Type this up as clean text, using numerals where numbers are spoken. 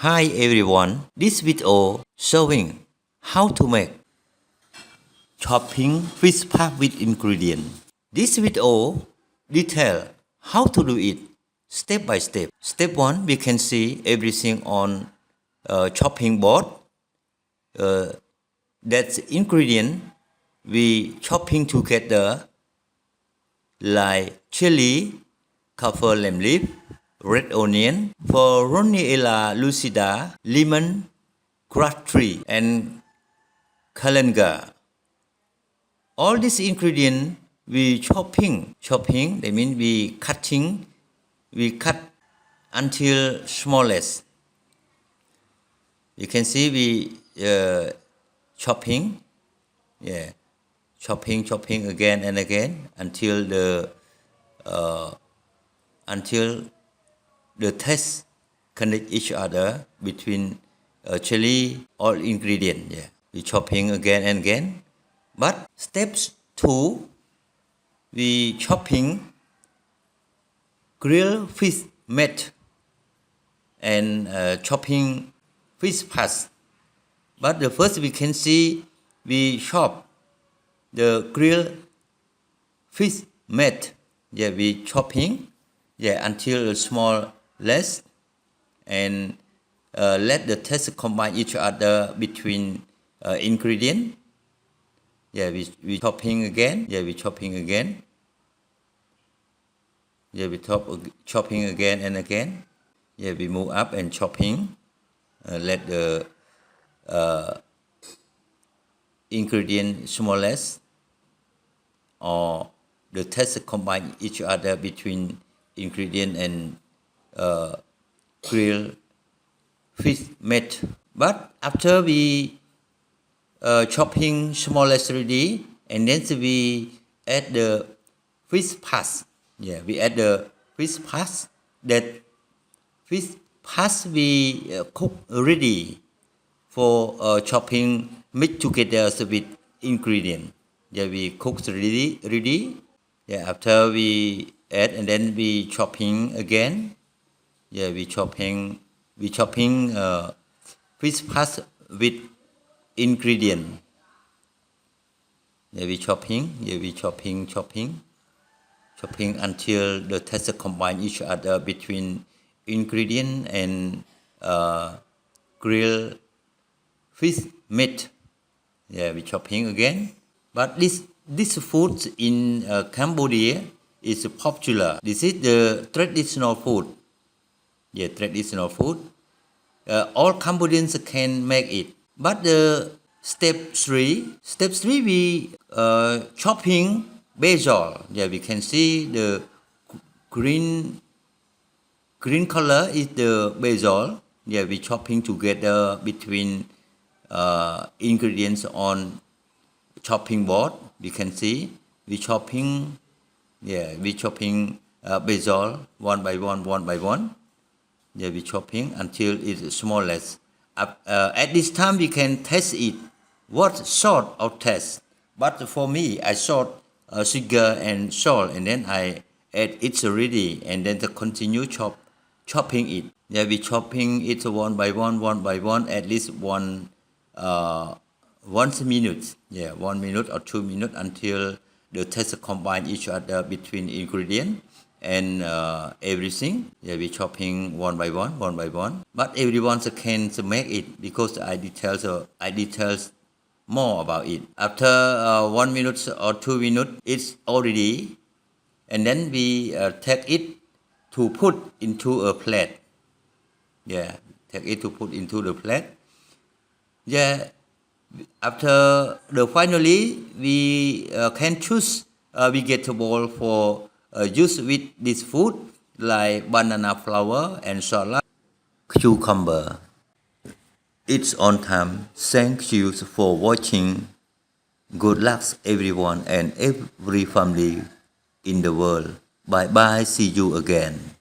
Hi everyone, this video showing how to make chopping fish pap with ingredient. This video detail how to do it step by step. Step 1, we can see everything on chopping board. That's ingredient we chopping together like chili, kaffir lamb leaf, red onion, ferroniella lucida, lemongrass tree, and galanga. All these ingredients we chopping, that means we cut until smallest. You can see we chopping again and again until the taste connect each other between chili all ingredient. We chopping again and again. But steps 2, we chopping grilled fish meat and chopping fish parts. But the first we can see we chop the grilled fish meat. We chopping until small less and let the taste combine each other between ingredient. We chopping again. We chopping again. We chopping again and again. We move up and chopping. Let the ingredient smallest or the taste combine each other between ingredient and grilled fish meat. But after we chopping smallest ready, and then we add the fish parts. We add the fish parts. That fish parts we cook ready for chopping mix together with ingredient. We cook ready. After we add and then we chopping again. We chopping fish parts with ingredient. We chopping until the taste combine each other between ingredient and grilled fish meat. We chopping again. But this food in Cambodia is popular. This is the traditional food. Traditional food. All Cambodians can make it. But the step 3 we chopping basil. We can see the green color is the basil. We chopping together between ingredients on chopping board. We can see we chopping basil one by one. We chopping until it's smallest. At this time we can taste it. What sort of taste? But for me, I salt, sugar and salt, and then I add it already, and then to continue chopping it. We chopping it one by one, at least one minute. 1 minute or 2 minutes until the taste combine each other between ingredient and everything. We chopping one by one. But everyone can make it because I details more about it. After 1 minute or 2 minutes, it's already, and then we take it to put into a plate. Take it to put into the plate. After the finally, we can choose vegetable for use with this food like banana flower and salad, cucumber. It's on time. Thank you for watching. Good luck everyone and every family in the world. Bye bye. See you again.